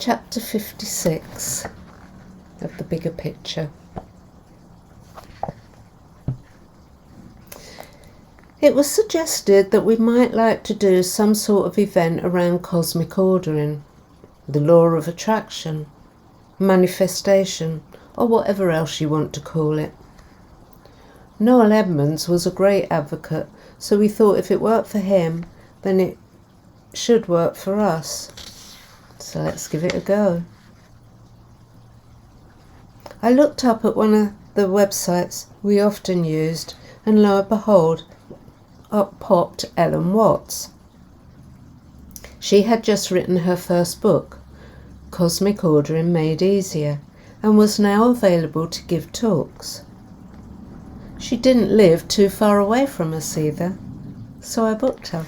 Chapter 56 of The Bigger Picture. It was suggested that we might like to do some sort of event around cosmic ordering, the law of attraction, manifestation, or whatever else you want to call it. Noel Edmonds was a great advocate, so we thought if it worked for him, then it should work for us. So let's give it a go. I looked up at one of the websites we often used, and lo and behold, up popped Ellen Watts. She had just written her first book, Cosmic Ordering Made Easier, and was now available to give talks. She didn't live too far away from us either, so I booked her.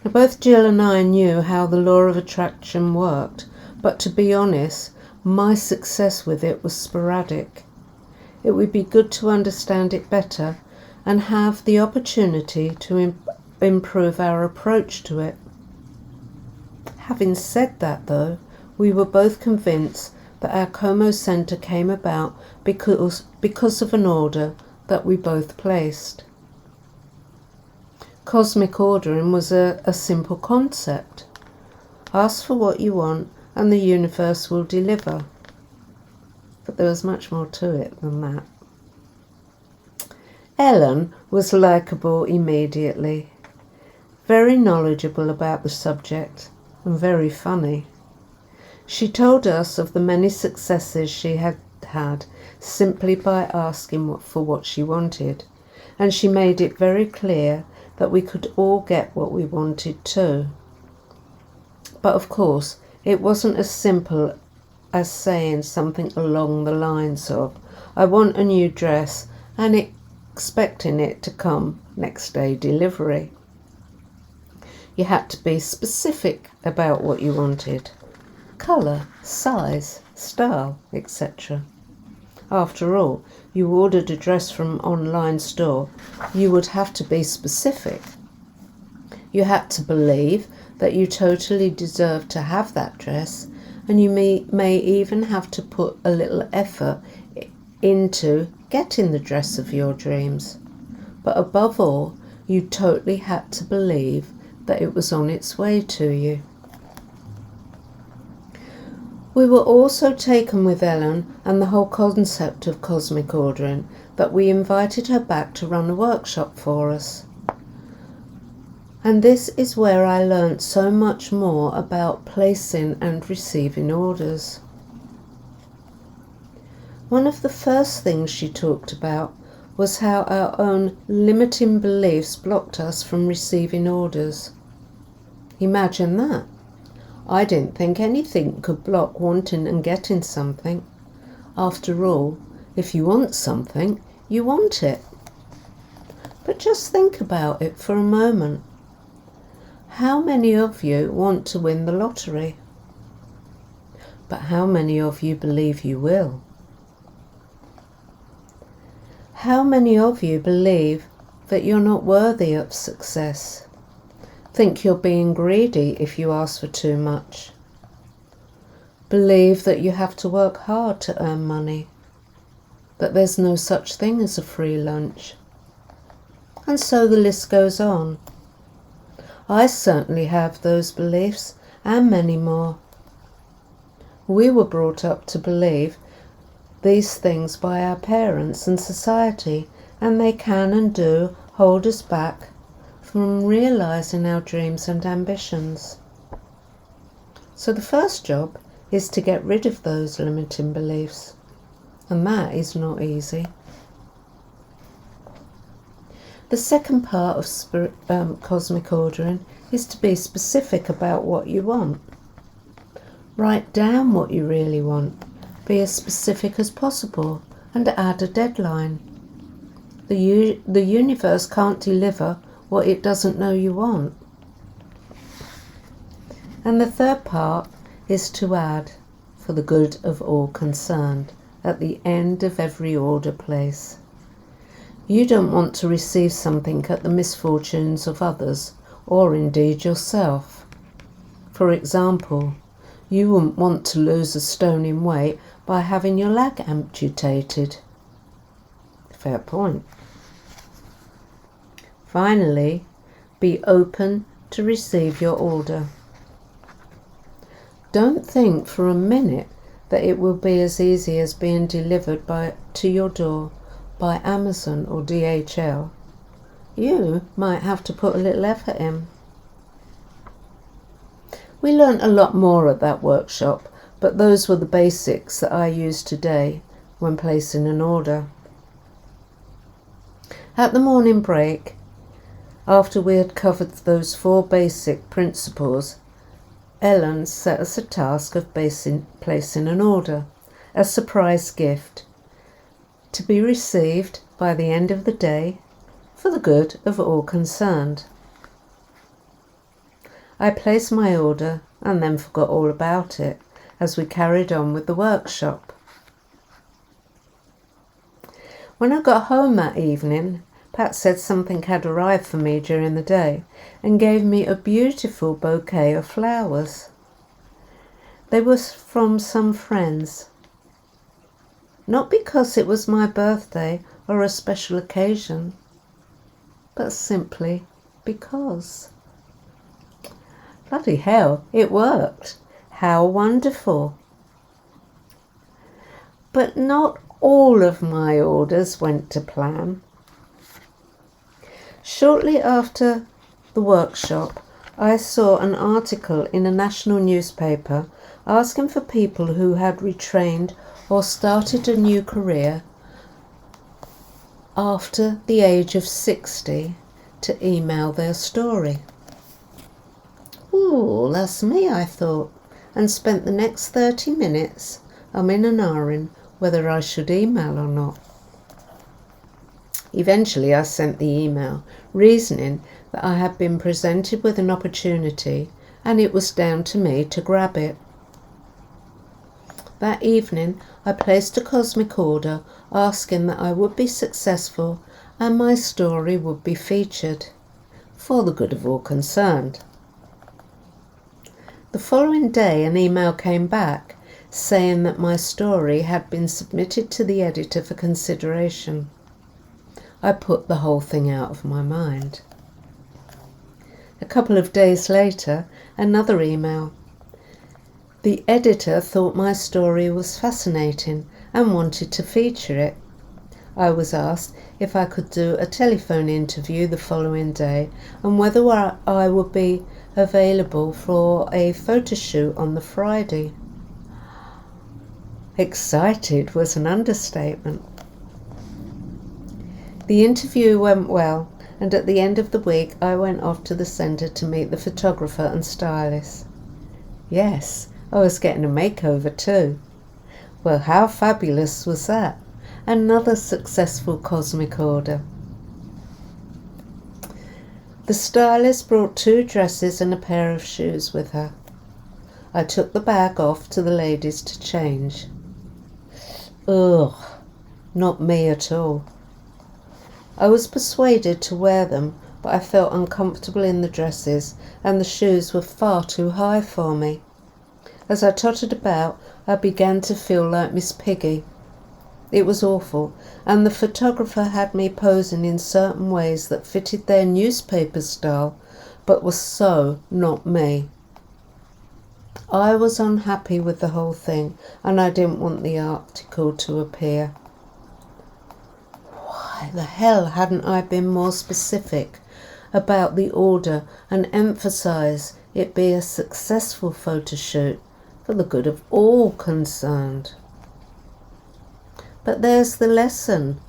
Now, both Jill and I knew how the law of attraction worked, but to be honest, my success with it was sporadic. It would be good to understand it better and have the opportunity to improve our approach to it. Having said that, though, we were both convinced that our Como Centre came about because of an order that we both placed. Cosmic ordering was a simple concept. Ask for what you want and the universe will deliver. But there was much more to it than that. Ellen was likeable immediately, very knowledgeable about the subject, and very funny. She told us of the many successes she had had simply by asking for what she wanted, and she made it very clear that we could all get what we wanted too. But of course, it wasn't as simple as saying something along the lines of, I want a new dress, and expecting it to come next day delivery. You had to be specific about what you wanted. Colour, size, style, etc. After all, you ordered a dress from an online store, you would have to be specific. You had to believe that you totally deserved to have that dress, and you may even have to put a little effort into getting the dress of your dreams. But above all, you totally had to believe that it was on its way to you. We were also taken with Ellen and the whole concept of cosmic ordering that we invited her back to run a workshop for us. And this is where I learnt so much more about placing and receiving orders. One of the first things she talked about was how our own limiting beliefs blocked us from receiving orders. Imagine that. I didn't think anything could block wanting and getting something. After all, if you want something, you want it. But just think about it for a moment. How many of you want to win the lottery? But how many of you believe you will? How many of you believe that you're not worthy of success? Think you're being greedy if you ask for too much? Believe that you have to work hard to earn money? That there's no such thing as a free lunch? And so the list goes on. I certainly have those beliefs and many more. We were brought up to believe these things by our parents and society, and they can and do hold us back from realizing our dreams and ambitions. So the first job is to get rid of those limiting beliefs, and that is not easy. The second part of cosmic ordering is to be specific about what you want. Write down what you really want. Be as specific as possible and add a deadline. The universe can't deliver what it doesn't know you want. And the third part is to add, for the good of all concerned, at the end of every order place. You don't want to receive something at the misfortunes of others, or indeed yourself. For example, you wouldn't want to lose a stone in weight by having your leg amputated. Fair point. Finally, be open to receive your order. Don't think for a minute that it will be as easy as being delivered to your door by Amazon or DHL. You might have to put a little effort in. We learnt a lot more at that workshop, but those were the basics that I use today when placing an order. At the morning break, after we had covered those 4 basic principles, Ellen set us a task of placing an order, a surprise gift, to be received by the end of the day for the good of all concerned. I placed my order and then forgot all about it as we carried on with the workshop. When I got home that evening, Pat said something had arrived for me during the day and gave me a beautiful bouquet of flowers. They were from some friends. Not because it was my birthday or a special occasion, but simply because. Bloody hell, it worked. How wonderful. But not all of my orders went to plan. Shortly after the workshop, I saw an article in a national newspaper asking for people who had retrained or started a new career after the age of 60 to email their story. Ooh, that's me, I thought, and spent the next 30 minutes umming and ahhing whether I should email or not. Eventually I sent the email, reasoning that I had been presented with an opportunity and it was down to me to grab it. That evening I placed a cosmic order asking that I would be successful and my story would be featured, for the good of all concerned. The following day an email came back saying that my story had been submitted to the editor for consideration. I put the whole thing out of my mind. A couple of days later, another email. The editor thought my story was fascinating and wanted to feature it. I was asked if I could do a telephone interview the following day and whether I would be available for a photo shoot on the Friday. Excited was an understatement. The interview went well, and at the end of the week I went off to the centre to meet the photographer and stylist. Yes, I was getting a makeover too. Well, how fabulous was that? Another successful cosmic order. The stylist brought 2 dresses and a pair of shoes with her. I took the bag off to the ladies to change. Ugh, not me at all. I was persuaded to wear them, but I felt uncomfortable in the dresses and the shoes were far too high for me. As I tottered about, I began to feel like Miss Piggy. It was awful, and the photographer had me posing in certain ways that fitted their newspaper style, but was so not me. I was unhappy with the whole thing, and I didn't want the article to appear. Why the hell hadn't I been more specific about the order and emphasise it be a successful photo shoot for the good of all concerned? But there's the lesson.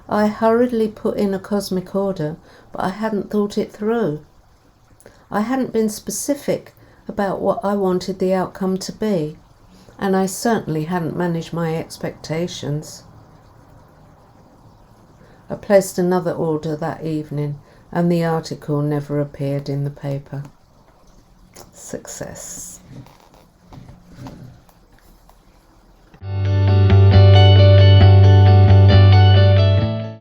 I hurriedly put in a cosmic order, but I hadn't thought it through. I hadn't been specific about what I wanted the outcome to be, and I certainly hadn't managed my expectations. I placed another order that evening, and the article never appeared in the paper. Success.